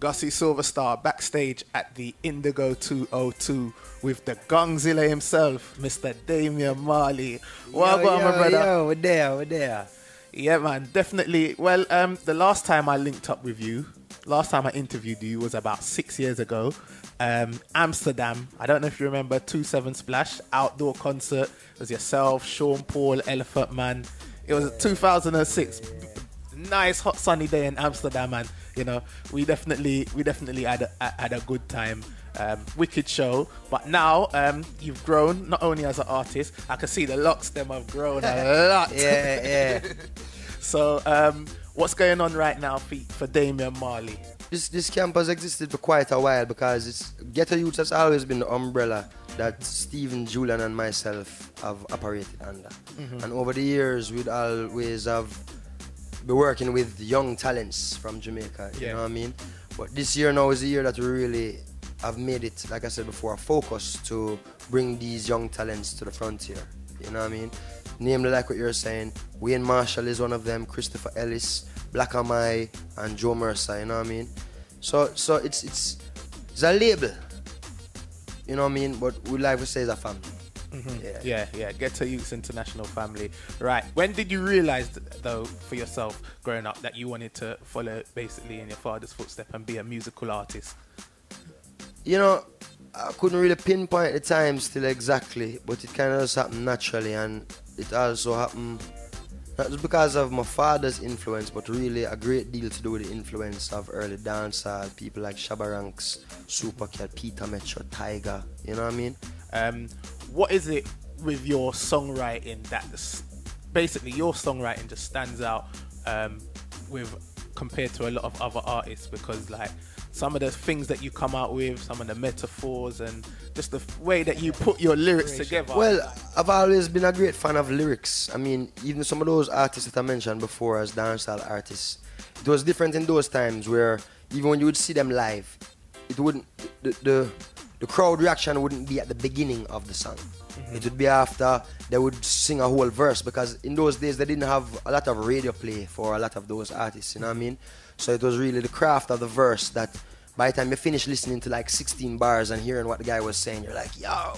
Gussie Silverstar backstage at the Indigo 202 with the Gongzilla himself, Mr. Damian Marley. Welcome, my brother. Yo, we're there. Yeah, man, definitely. Well, the last time I linked up with you, last time I interviewed you was about 6 years ago. Amsterdam. I don't know if you remember 27 Splash outdoor concert. It was yourself, Sean Paul, Elephant Man. It was 2006. Nice hot sunny day in Amsterdam, and you know we definitely had a good time. Wicked show. But now you've grown not only as an artist. I can see the locks them have grown a lot. Yeah. So what's going on right now for Damian Marley? This camp has existed for quite a while because it's Ghetto Youth has always been the umbrella that Stephen, Julian and myself have operated under. And over the years we'd always have been working with young talents from Jamaica, you know what I mean? But this year now is the year that we really have made it, like I said before, a focus to bring these young talents to the frontier, you know what I mean? Namely, like what you're saying, Wayne Marshall is one of them, Christopher Ellis, Black Amai, and Joe Mercer, you know what I mean? So it's a label, you know what I mean? But we like to say it's a family. Yeah. Ghetto Youths International Family. Right. When did you realize, though, for yourself, growing up, that you wanted to follow basically in your father's footsteps and be a musical artist? You know, I couldn't really pinpoint the time still exactly, but it kind of just happened naturally, and it also happened not just because of my father's influence, but really a great deal to do with the influence of early dancehall, people like Shabba Ranks, Supercat, Peter Metro, Tiger, you know what I mean? What is it with your songwriting that basically your songwriting just stands out compared to a lot of other artists? Because like some of the things that you come out with, some of the metaphors and just the way that you put your lyrics together. Well, I've always been a great fan of lyrics. I mean, even some of those artists that I mentioned before as dancehall artists, it was different in those times where even when you would see them live, it wouldn't, the crowd reaction wouldn't be at the beginning of the song. It would be after they would sing a whole verse, because in those days they didn't have a lot of radio play for a lot of those artists, you know what I mean? So it was really the craft of the verse that by the time you finish listening to like 16 bars and hearing what the guy was saying, you're like, yo,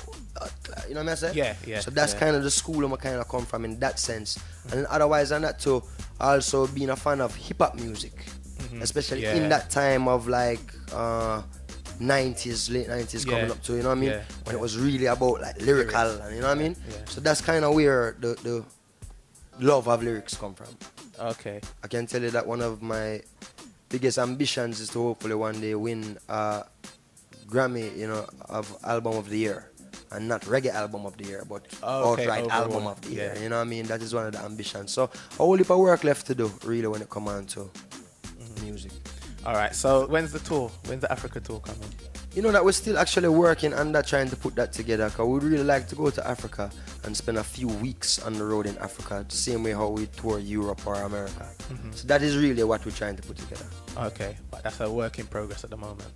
you know what I'm saying? Yeah. So that's kind of the school I'm kind of come from in that sense. And then otherwise than that too, also being a fan of hip-hop music, especially in that time of like 90s, late 90s coming up to, you know what I mean? When it was really about like lyrical, and you know what I mean? So that's kind of where the love of lyrics come from. Okay. I can tell you that one of my biggest ambitions is to hopefully one day win a Grammy, you know, of Album of the Year. And not reggae album of the year, but outright album of the year. You know what I mean? That is one of the ambitions. So a whole heap of work left to do, really, when it comes on to music. All right, so when's the tour? When's the Africa tour coming? You know that we're still actually working on that, trying to put that together, because we'd really like to go to Africa and spend a few weeks on the road in Africa, the same way how we tour Europe or America. So that is really what we're trying to put together. Okay, but that's a work in progress at the moment.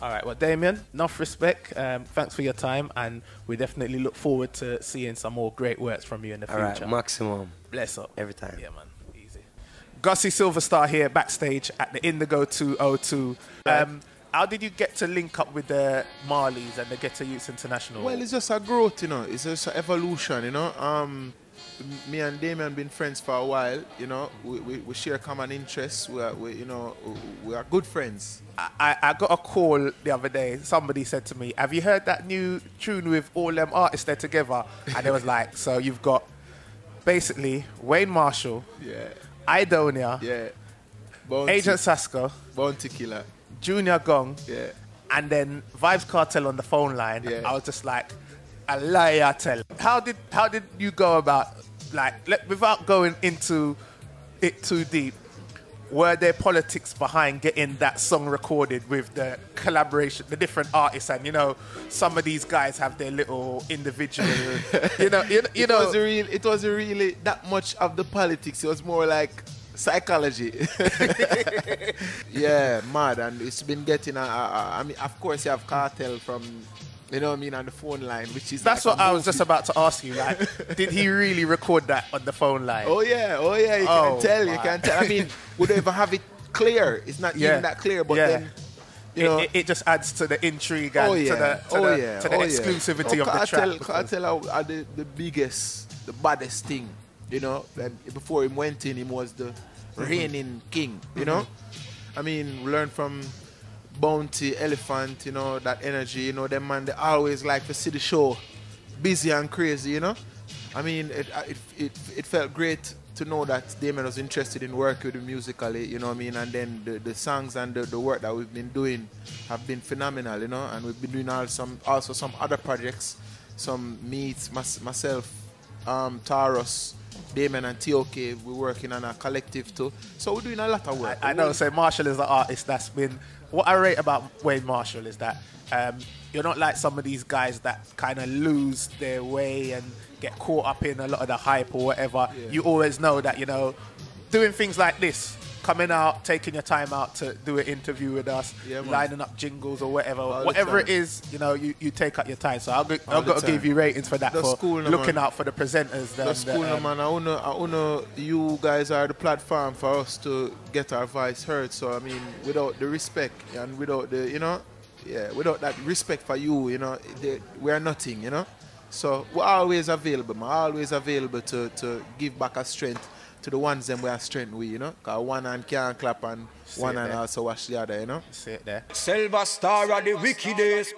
All right, well, Damian, enough respect. Thanks for your time, and we definitely look forward to seeing some more great works from you in the future. All right, maximum. Bless up. Every time. Yeah, man. Easy. Gussie Silverstar here backstage at the Indigo 202. How did you get to link up with the Marleys and the Ghetto Youths International? Well, it's just a growth, you know. It's just an evolution, you know. Me and Damian been friends for a while, you know. We share common interests. We are good friends. I got a call the other day. Somebody said to me, "Have you heard that new tune with all them artists there together?" And it was like, so you've got basically Wayne Marshall, Idonia, Agent Sasko, Bounty Killer, Junior Gong, and then Vibes Cartel on the phone line. I was just like, a liar tell. How did you go about, like, without going into it too deep, were there politics behind getting that song recorded with the collaboration, the different artists? And you know, some of these guys have their little individual, It wasn't really that much of the politics. It was more like psychology. Yeah, mad. And it's been getting I mean, of course you have Cartel from, you know what I mean, on the phone line, which is that's like what I was just about to ask you. Like, did he really record that on the phone line? Oh yeah, you can tell. I mean, would they ever have it clear. It's not even that clear, but then you know, it just adds to the intrigue and to the exclusivity of the track. I tell how the biggest, the baddest thing, you know, before he went in, he was the reigning king, you know. I mean, we learned from Bounty, Elephant, you know, that energy, you know, them man, they always like to see the show busy and crazy, you know. I mean, it felt great to know that Damian was interested in working with him musically, you know what I mean, and then the songs and the work that we've been doing have been phenomenal, you know, and we've been doing also some other projects, some meets, myself, Taros, Damian and TOK, we're working on a collective too, so we're doing a lot of work. I know, so Marshall is the artist that's been, what I rate about Wayne Marshall is that you're not like some of these guys that kind of lose their way and get caught up in a lot of the hype or whatever. Yeah. You always know that, you know, doing things like this, coming out, taking your time out to do an interview with us, lining up jingles or whatever it is, you know, you take out your time. So I've got to give you ratings for that, for looking out for the presenters. That's cool, man. I wanna, you guys are the platform for us to get our voice heard. So I mean, without the respect and without the, you know, without that respect for you, you know, we are nothing, you know. So we're always available, man. Always available to give back a strength to the ones them we are strength with, you know. Because one hand can't clap and one hand also wash the other, you know. See it there. Silver Star of the wickedest.